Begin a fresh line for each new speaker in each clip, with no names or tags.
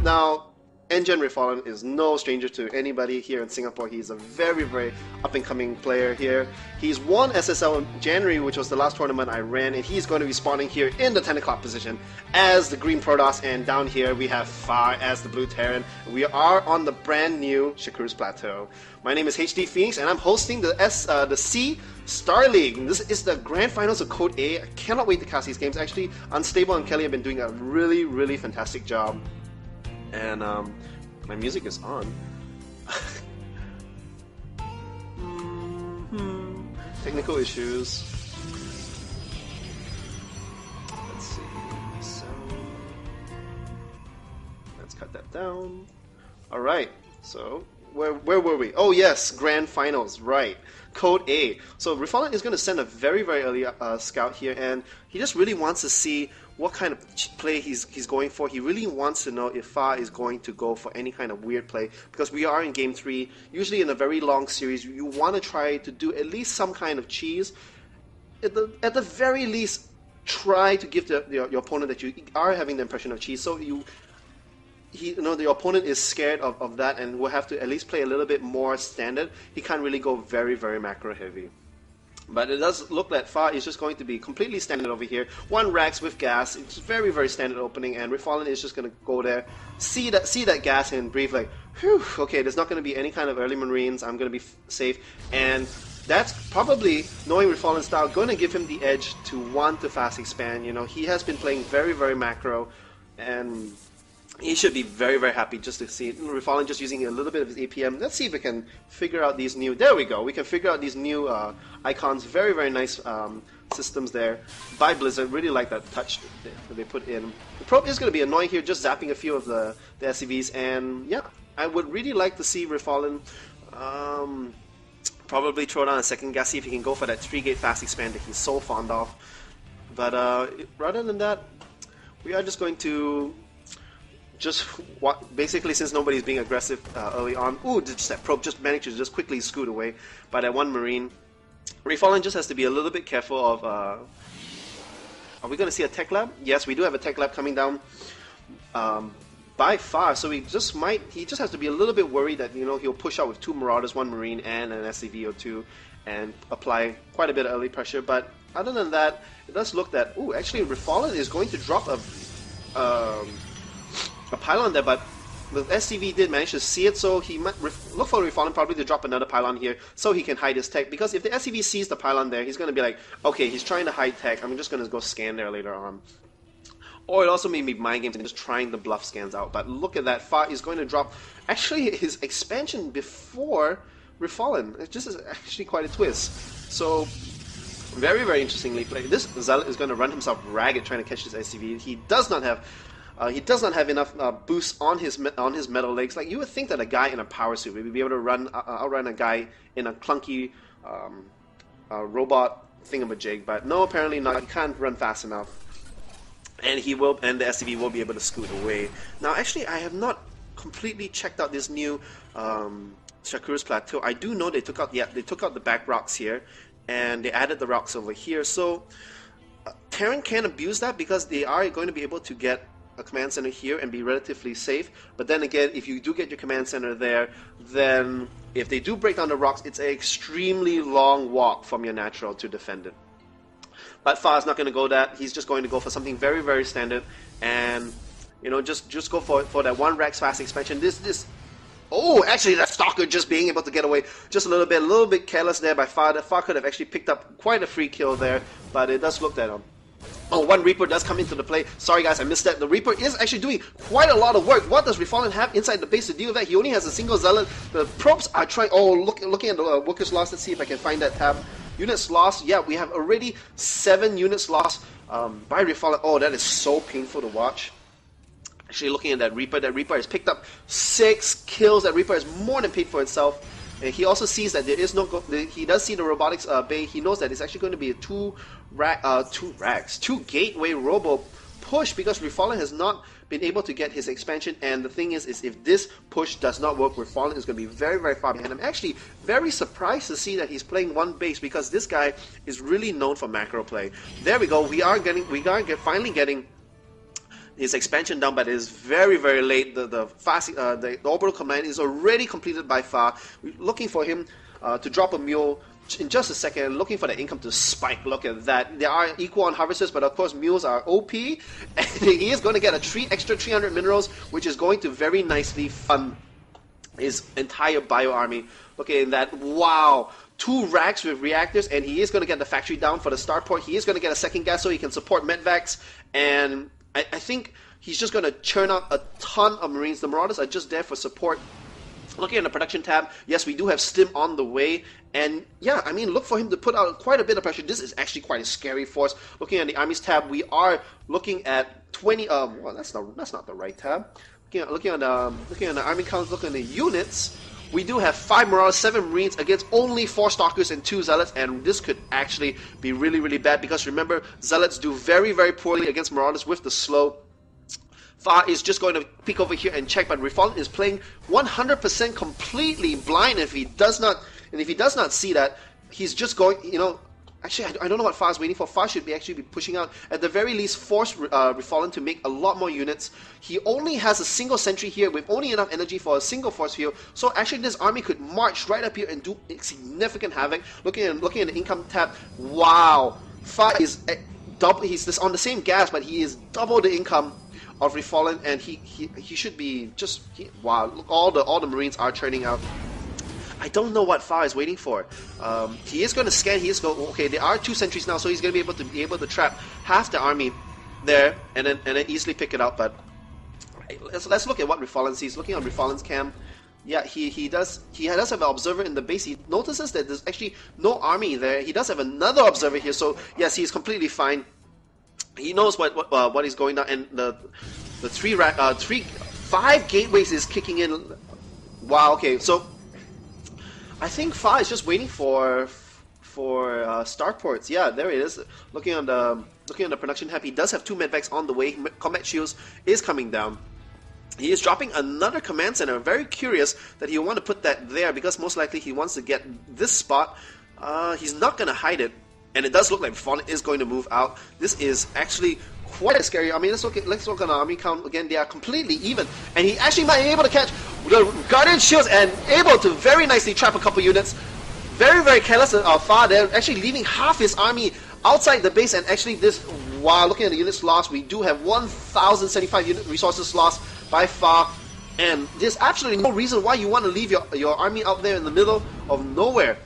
Now, nGenRefallen is no stranger to anybody here in Singapore. He's a very, very up-and-coming player here. He's won SSL in January, which was the last tournament I ran, and he's going to be spawning here in the 10 o'clock position as the green Protoss, and down here we have Far as the blue Terran. We are on the brand new Shakur's Plateau. My name is HDPhoenix, and I'm hosting the C StarLeague. This is the grand finals of Code A. I cannot wait to cast these games. Actually, Unstable and Kelly have been doing a really, really fantastic job. And my music is on. Technical issues. Let's see. So let's cut that down. All right. So where were we? Oh yes, grand finals. Right. Code A. So Refallen is going to send a very, very early scout here, and he just really wants to see what kind of play he's going for. He really wants to know if Fa is going to go for any kind of weird play, because we are in Game 3. Usually in a very long series, you want to try to do at least some kind of cheese. At the very least, try to give your opponent that you are having the impression of cheese, so the opponent is scared of that and will have to at least play a little bit more standard. He can't really go very, very macro heavy. But it does look like Fa is just going to be completely standard over here. One Rax with gas. It's very, very standard opening, and Refallen is just going to go there, see that gas and breathe like, whew, okay, there's not going to be any kind of early Marines. I'm going to be safe. And that's probably, knowing Refallen's style, going to give him the edge to want to fast expand. You know, he has been playing very, very macro, and he should be very, very happy just to see Refallen just using a little bit of his APM. Let's see if we can figure out these new... There we go. We can figure out these new icons. Very, very nice systems there by Blizzard. Really like that touch that they put in. The probe is going to be annoying here, just zapping a few of the SCVs. And yeah, I would really like to see Refallen probably throw down a second gas, see if he can go for that 3-gate fast expand that he's so fond of. But rather than that, we are just going to... basically, since nobody's being aggressive early on, just that probe just managed to just quickly scoot away by that one Marine. Refallen just has to be a little bit careful of... are we going to see a tech lab? Yes, we do have a tech lab coming down by far, so he just has to be a little bit worried that, you know, he'll push out with 2 Marauders, 1 Marine, and an SCV or 2, and apply quite a bit of early pressure. But other than that, it does look that, actually Refallen is going to drop a pylon there, but the SCV did manage to see it, so he might look for Refallen probably to drop another pylon here so he can hide his tech, because if the SCV sees the pylon there, he's going to be like, okay, he's trying to hide tech, I'm just going to go scan there later on. Or it also may be mind games and just trying the bluff scans out. But look at that, Fa is going to drop actually his expansion before Refallen. It just is actually quite a twist. So very, very interestingly played. This Zealot is going to run himself ragged trying to catch this SCV. He does not have enough boost on his metal legs. Like, you would think that a guy in a power suit would be able to outrun a guy in a clunky robot thingamajig, but no, apparently not. He can't run fast enough, and the SCV will be able to scoot away. Now, actually, I have not completely checked out this new Shakur's Plateau. I do know they took out the back rocks here, and they added the rocks over here. So Terran can abuse that because they are going to be able to get a command center here and be relatively safe. But then again, if you do get your command center there, then if they do break down the rocks, it's an extremely long walk from your natural to defend it. But Fa is not going to go that. He's just going to go for something very, very standard, and you know, just go for that 1 Rax fast expansion. Actually, that Stalker just being able to get away just a little bit careless there by Fa. That Fa could have actually picked up quite a free kill there, but it does look that one Reaper does come into the play. Sorry guys, I missed that. The Reaper is actually doing quite a lot of work. What does Refallen have inside the base to deal with that? He only has a single Zealot. The probes are trying... looking at the workers lost. Let's see if I can find that tab. Units lost. Yeah, we have already 7 units lost by Refallen. Oh, that is so painful to watch. Actually, looking at that Reaper has picked up 6 kills. That Reaper has more than paid for itself. And he also sees that there is no... he does see the robotics bay. He knows that it's actually going to be a 2 gateway robo push, because Refallen has not been able to get his expansion. And the thing is if this push does not work, Refallen is going to be very, very far behind. I'm actually very surprised to see that he's playing 1 base, because this guy is really known for macro play. There we go. We are finally getting his expansion down, but it is very, very late. The orbital command is already completed by Fa. We're looking for him to drop a mule in just a second, looking for the income to spike. Look at that. There are equal on harvesters, but of course mules are OP, and he is going to get a extra 300 minerals, which is going to very nicely fund his entire bio army. Look at that. Wow. 2 racks with reactors, and he is going to get the factory down for the starport. He is going to get a second gas so he can support medvacs, and I think he's just going to churn out a ton of Marines. The Marauders are just there for support. Looking at the production tab, yes, we do have Stim on the way, and yeah, I mean, look for him to put out quite a bit of pressure. This is actually quite a scary force. Looking at the armies tab, we are looking at 20. Well, that's not the right tab. Looking at the army counts, looking at the units. We do have 5 Marauders, 7 Marines against only 4 Stalkers and 2 Zealots, and this could actually be really, really bad because remember, Zealots do very, very poorly against Marauders with the slow. Fa is just going to peek over here and check, but Refallen is playing 100% completely blind. If he does not see that, he's just going, actually, I don't know what Fa is waiting for. Fa should actually be pushing out, at the very least, force Refallen to make a lot more units. He only has a single sentry here with only enough energy for a single force field, so actually this army could march right up here and do significant havoc. Looking at the income tab, wow, Fa is double. He's on the same gas, but he is double the income of Refallen, and he should be just wow. Look, all the Marines are churning out. I don't know what Fa is waiting for. He is going to scan. He is going. Okay, there are 2 sentries now, so he's going to be able to trap half the army there, and then easily pick it up. But let's look at what Refallen sees. Looking on Refallen's cam, yeah, he does have an observer in the base. He notices that there's actually no army there. He does have another observer here, so yes, he's completely fine. He knows what is going on, and the 5 gateways is kicking in. Wow. Okay, so I think Fa is just waiting for starports. Yeah, there it is. Looking on the production tab, he does have 2 medvacs on the way. Combat shields is coming down. He is dropping another command center. I'm very curious that he'll want to put that there because most likely he wants to get this spot. He's not going to hide it. And it does look like Refallen is going to move out. This is actually quite scary. I mean, let's look on the army count again. They are completely even, and he actually might be able to catch the Guardian Shields and able to very nicely trap a couple units. Very, very careless of Fa. They're actually leaving half his army outside the base, and actually this. While looking at the units lost, we do have 1,075 unit resources lost by Fa, and there's absolutely no reason why you want to leave your army out there in the middle of nowhere.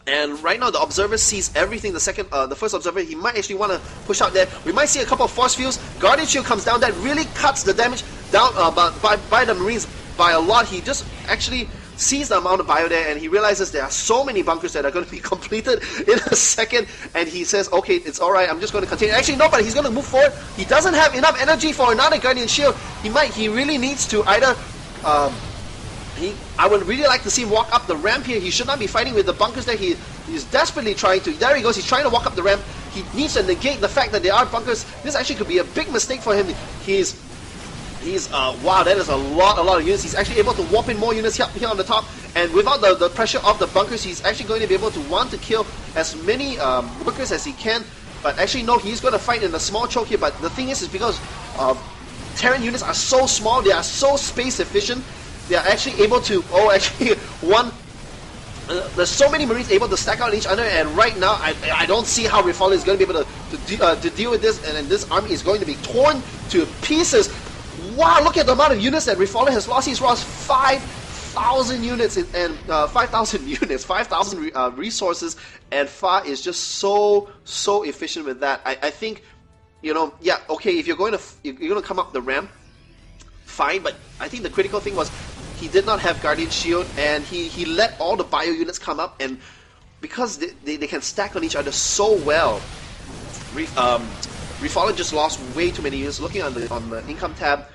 And right now the observer sees everything. The first observer, he might actually want to push out there. We might see a couple of force fields. Guardian Shield comes down. That really cuts the damage down by the Marines by a lot. He just actually sees the amount of bio there, and he realizes there are so many bunkers that are going to be completed in a second. And he says, "Okay, it's all right. I'm just going to continue." Actually, no, but he's going to move forward. He doesn't have enough energy for another Guardian Shield. He really needs to either. I would really like to see him walk up the ramp here. He should not be fighting with the bunkers there. He's desperately trying to. There he goes. He's trying to walk up the ramp. He needs to negate the fact that there are bunkers. This actually could be a big mistake for him. Wow, that is a lot of units. He's actually able to warp in more units here on the top. And without the pressure of the bunkers, he's actually going to be able to want to kill as many bunkers as he can. But actually, no, he's going to fight in a small choke here. But the thing is because Terran units are so small, they are so space efficient. They are actually able to, there's so many Marines able to stack out each other, and right now I don't see how Refallen is going to be able to deal with this, and this army is going to be torn to pieces. Wow, look at the amount of units that Refallen has lost. He's lost 5,000 units, and 5,000 resources, and Fa is just so efficient with that. I think, yeah, okay, if you're going to come up the ramp, fine, but I think the critical thing was he did not have Guardian Shield, and he let all the bio units come up, and because they can stack on each other so well, Refallen just lost way too many units. Looking on the income tab,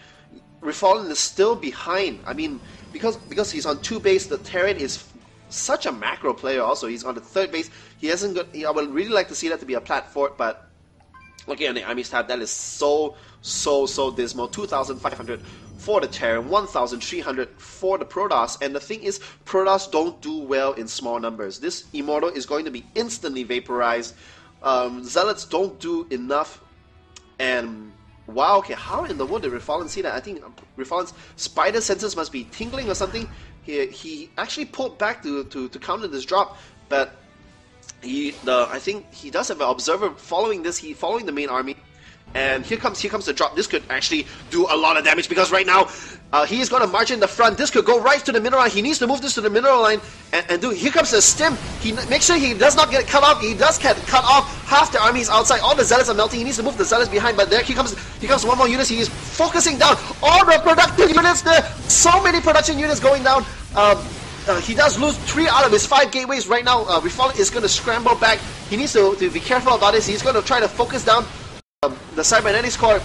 Refallen is still behind. I mean, because he's on 2 base, the Terran is such a macro player also. He's on the 3rd base. He hasn't got. I would really like to see that to be a plat fort, but looking at the armies tab, that is so dismal. 2,500 for the Terran, 1,300 for the Protoss, and the thing is, Protoss don't do well in small numbers. This Immortal is going to be instantly vaporized. Zealots don't do enough, and wow, okay, how in the world did Refallen see that? I think Refallen's spider senses must be tingling or something. He actually pulled back to counter this drop, but I think he does have an observer following this. Following the main army, and here comes the drop. This could actually do a lot of damage because right now he is going to march in the front. This could go right to the mineral line. He needs to move this to the mineral line and do. Here comes the stim. He makes sure he does not get cut off. He does get cut off. Half the army is outside. All the zealots are melting. He needs to move the zealots behind. But there he comes one more unit. He is focusing down all the productive units there. So many production units going down. He does lose 3 out of his 5 gateways right now. Refallen is going to scramble back. He needs to be careful about this. He's going to try to focus down the cybernetics core.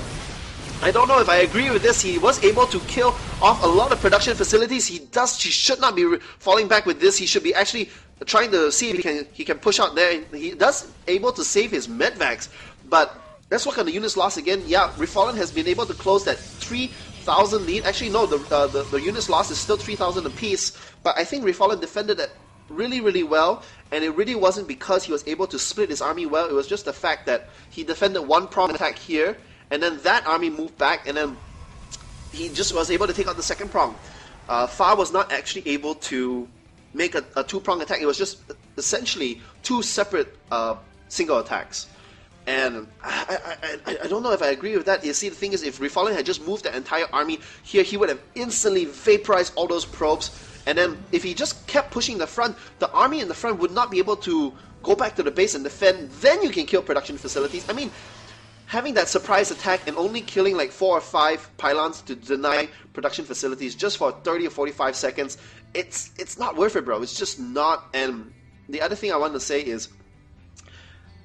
I don't know if I agree with this. He was able to kill off a lot of production facilities. He should not be falling back with this. He should be actually trying to see if he can push out there. He does able to save his medvacs, but let's look at the units lost again. Yeah, Refallen has been able to close that 3,000 lead. Actually, no, the units lost is still 3,000 apiece, but I think Refallen defended it really well, and it really wasn't because he was able to split his army well. It was just the fact that he defended one prong attack here, and then that army moved back, and then he just was able to take out the second prong. Fa was not actually able to make a two-prong attack. It was just essentially 2 separate single attacks. And I don't know if I agree with that. You see, the thing is, if Refallen had just moved the entire army here, he would have instantly vaporized all those probes. And then if he just kept pushing the front, the army in the front would not be able to go back to the base and defend. Then you can kill production facilities. I mean, having that surprise attack and only killing like 4 or 5 pylons to deny production facilities just for 30 or 45 seconds, it's not worth it, bro. It's just not. And the other thing I want to say is,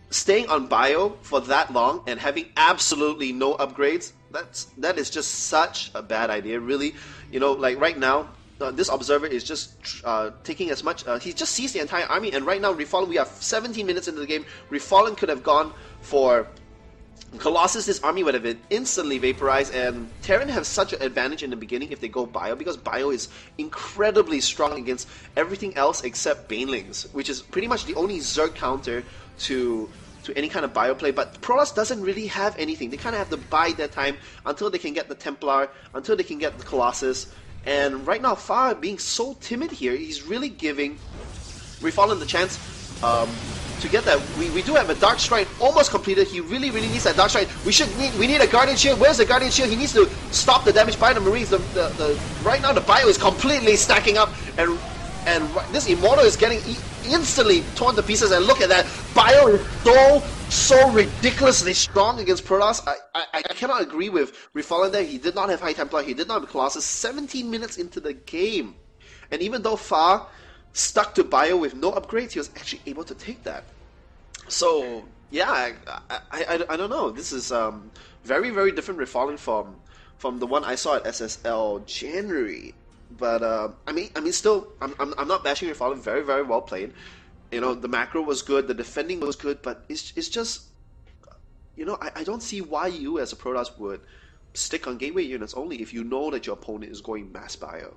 staying on bio for that long and having absolutely no upgrades, that is just such a bad idea, really. You know, like right now, this observer is just taking as much. He just sees the entire army, and right now, Refallen, we are 17 minutes into the game. Refallen could have gone for Colossus. This army would have been instantly vaporized, and Terran have such an advantage in the beginning if they go bio, because bio is incredibly strong against everything else except Banelings, which is pretty much the only Zerg counter to any kind of bio play. But Protoss doesn't really have anything. They kind of have to bide their time until they can get the Templar, until they can get the Colossus. And right now, Fa being so timid here, he's really giving Refallen the chance to get that. We do have a Dark Strike almost completed. He really needs that Dark Strike. We need a Guardian Shield. Where's the Guardian Shield? He needs to stop the damage by the Marines. Right now the bio is completely stacking up, and this Immortal is getting instantly torn to pieces. And look at that, bio is so ridiculously strong against Protoss. I cannot agree with Refallen there. He did not have High Templar, he did not have Colossus 17 minutes into the game. And even though Fa stuck to bio with no upgrades, he was actually able to take that. So yeah, I don't know. This is very different Refallen from the one I saw at SSL January. But I mean, still, I'm not bashing Refallen. Very well played. You know, the macro was good, the defending was good, but it's just, you know, I don't see why you as a Protoss would stick on gateway units only if you know that your opponent is going mass bio.